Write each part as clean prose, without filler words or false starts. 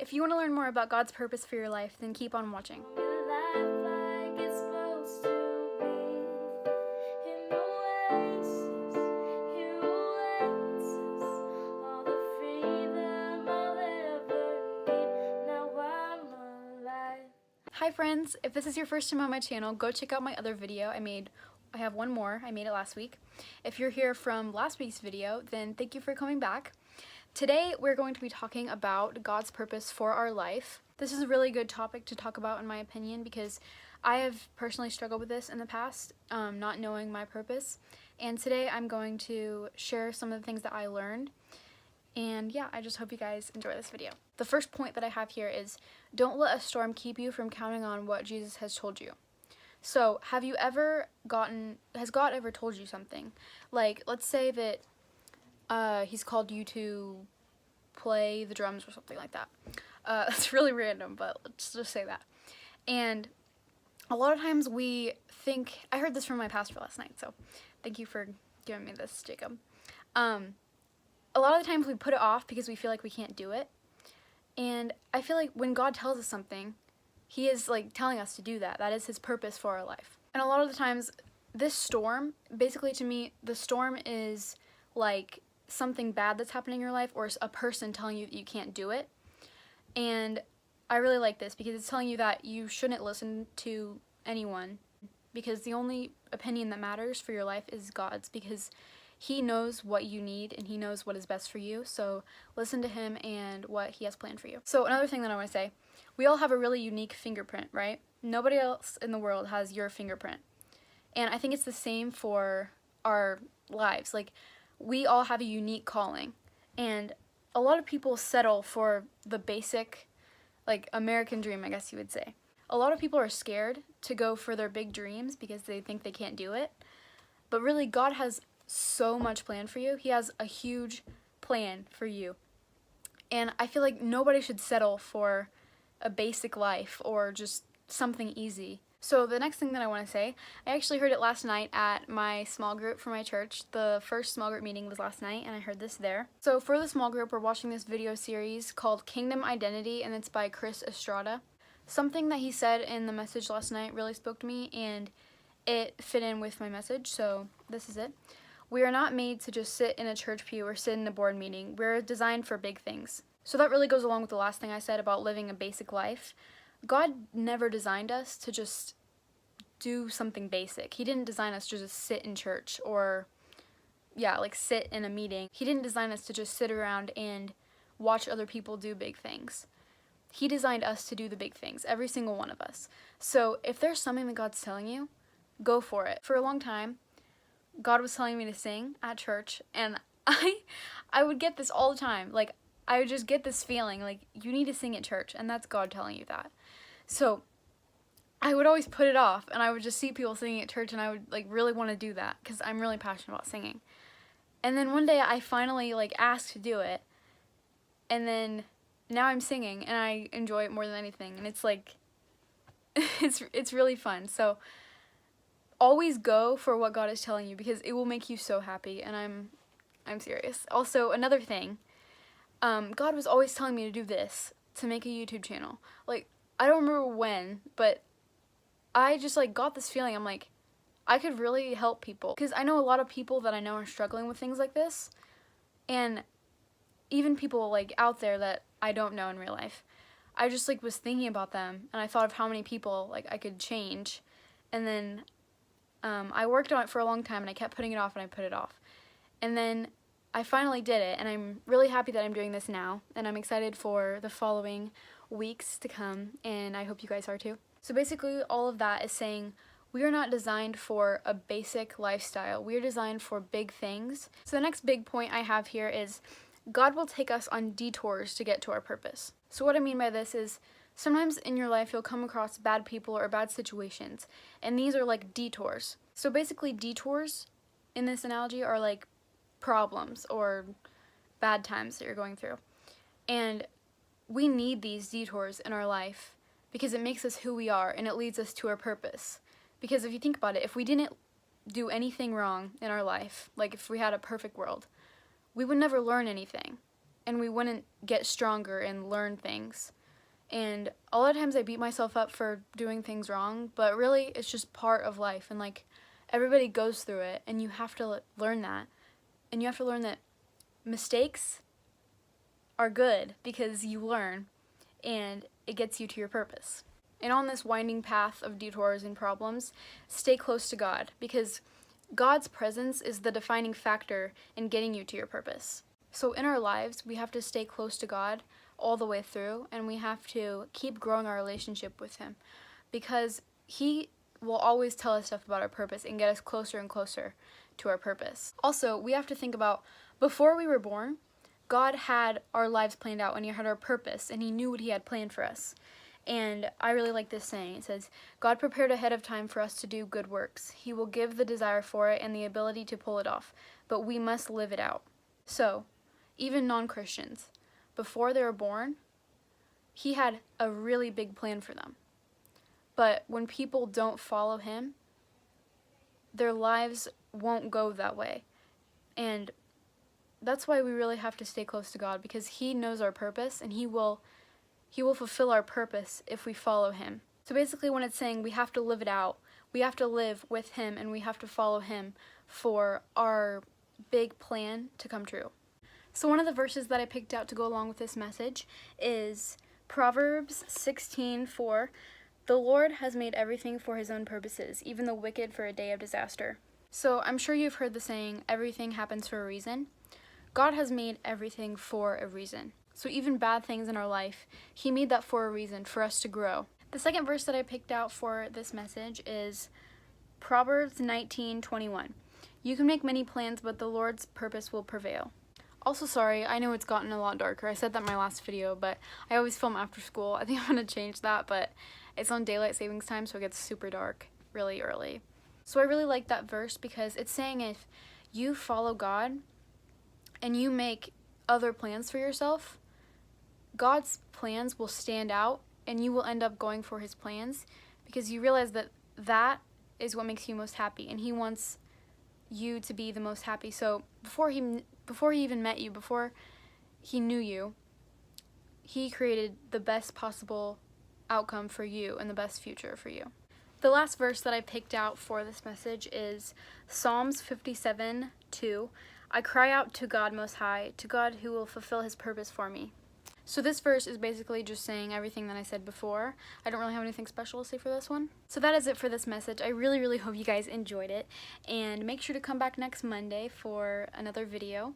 If you want to learn more about God's purpose for your life, then keep on watching. Hi friends, if this is your first time on my channel, go check out my other video I have one more, I made it last week. If you're here from last week's video, then thank you for coming back. Today we're going to be talking about God's purpose for our life. This is a really good topic to talk about in my opinion because I have personally struggled with this in the past, not knowing my purpose. And today I'm going to share some of the things that I learned. And yeah, I just hope you guys enjoy this video. The first point that I have here is, don't let a storm keep you from counting on what Jesus has told you. So, has God ever told you something? Like, let's say that he's called you to play the drums or something like that. That's really random, but let's just say that. And a lot of times we think, I heard this from my pastor last night, so thank you for giving me this, Jacob. A lot of the times we put it off because we feel like we can't do it. And I feel like when God tells us something, he is like telling us to do that. That is his purpose for our life. And a lot of the times this storm, basically to me, the storm is like something bad that's happening in your life or a person telling you that you can't do it. And I really like this because it's telling you that you shouldn't listen to anyone because the only opinion that matters for your life is God's, because he knows what you need and he knows what is best for you, so listen to him and what he has planned for you. So another thing that I want to say, we all have a really unique fingerprint, right? Nobody else in the world has your fingerprint. And I think it's the same for our lives. Like, we all have a unique calling. And a lot of people settle for the basic, like, American dream, I guess you would say. A lot of people are scared to go for their big dreams because they think they can't do it. But really, God has so much planned for you. He has a huge plan for you. And I feel like nobody should settle for a basic life or just something easy. So the next thing that I want to say, I actually heard it last night at my small group for my church. The first small group meeting was last night and I heard this there. So for the small group, we're watching this video series called Kingdom Identity, and it's by Chris Estrada. Something that he said in the message last night really spoke to me and it fit in with my message, so this is it. We are not made to just sit in a church pew or sit in a board meeting. We're designed for big things. So that really goes along with the last thing I said about living a basic life. God never designed us to just do something basic. He didn't design us to just sit in church or, yeah, like sit in a meeting. He didn't design us to just sit around and watch other people do big things. He designed us to do the big things, every single one of us. So if there's something that God's telling you, go for it. For a long time, God was telling me to sing at church, and I would get this all the time. Like, I would just get this feeling, like, you need to sing at church, and that's God telling you that. So, I would always put it off, and I would just see people singing at church, and I would, like, really want to do that, because I'm really passionate about singing. And then one day, I finally, like, asked to do it, and then now I'm singing, and I enjoy it more than anything, and it's, like, it's really fun. So always go for what God is telling you because it will make you so happy, and I'm serious. Also, another thing, God was always telling me to do this, to make a YouTube channel. Like, I don't remember when, but I just, like, got this feeling, I'm like, I could really help people. Because I know a lot of people that I know are struggling with things like this, and even people, like, out there that I don't know in real life. I just, like, was thinking about them, and I thought of how many people, like, I could change, and then I worked on it for a long time and I kept putting it off and I put it off. And then I finally did it, and I'm really happy that I'm doing this now, and I'm excited for the following weeks to come, and I hope you guys are too. So basically all of that is saying we are not designed for a basic lifestyle. We are designed for big things. So the next big point I have here is God will take us on detours to get to our purpose. So what I mean by this is sometimes in your life you'll come across bad people or bad situations, and these are like detours. So basically detours in this analogy are like problems or bad times that you're going through. And we need these detours in our life because it makes us who we are and it leads us to our purpose. Because if you think about it, if we didn't do anything wrong in our life, like if we had a perfect world, we would never learn anything. and we wouldn't get stronger and learn things. And a lot of times I beat myself up for doing things wrong, but really it's just part of life, and like everybody goes through it, and you have to learn that. And you have to learn that mistakes are good because you learn and it gets you to your purpose. And on this winding path of detours and problems, stay close to God, because God's presence is the defining factor in getting you to your purpose. So in our lives, we have to stay close to God all the way through, and we have to keep growing our relationship with Him, because He will always tell us stuff about our purpose and get us closer and closer to our purpose. Also, we have to think about, before we were born, God had our lives planned out, and He had our purpose, and He knew what He had planned for us. And I really like this saying. It says, God prepared ahead of time for us to do good works. He will give the desire for it and the ability to pull it off, but we must live it out. So, even non-Christians, before they were born, He had a really big plan for them. But when people don't follow Him, their lives won't go that way. And that's why we really have to stay close to God, because He knows our purpose, and He will fulfill our purpose if we follow Him. So basically, when it's saying we have to live it out, we have to live with Him, and we have to follow Him for our big plan to come true. So one of the verses that I picked out to go along with this message is Proverbs 16:4. The Lord has made everything for His own purposes, even the wicked for a day of disaster. So I'm sure you've heard the saying, everything happens for a reason. God has made everything for a reason. So even bad things in our life, He made that for a reason, for us to grow. The second verse that I picked out for this message is Proverbs 19:21. You can make many plans, but the Lord's purpose will prevail. Also, sorry, I know it's gotten a lot darker. I said that in my last video, but I always film after school. I think I'm going to change that, but it's on daylight savings time, so it gets super dark really early. So I really like that verse, because it's saying if you follow God and you make other plans for yourself, God's plans will stand out, and you will end up going for His plans, because you realize that that is what makes you most happy, and He wants you to be the most happy. So before he even met you, before He knew you, He created the best possible outcome for you and the best future for you. The last verse that I picked out for this message is Psalms 57:2. I cry out to God Most High, to God who will fulfill His purpose for me. So this verse is basically just saying everything that I said before. I don't really have anything special to say for this one. So that is it for this message. I really, really hope you guys enjoyed it. And make sure to come back next Monday for another video.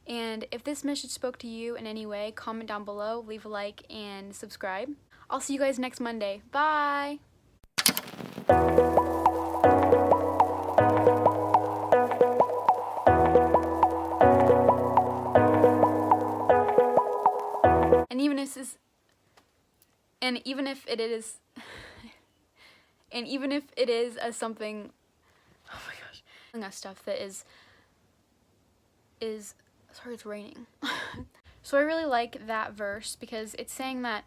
And if this message spoke to you in any way, comment down below, leave a like, and subscribe. I'll see you guys next Monday. Bye! And even if it is a something, oh my gosh, stuff that is sorry, it's raining. So I really like that verse, because it's saying that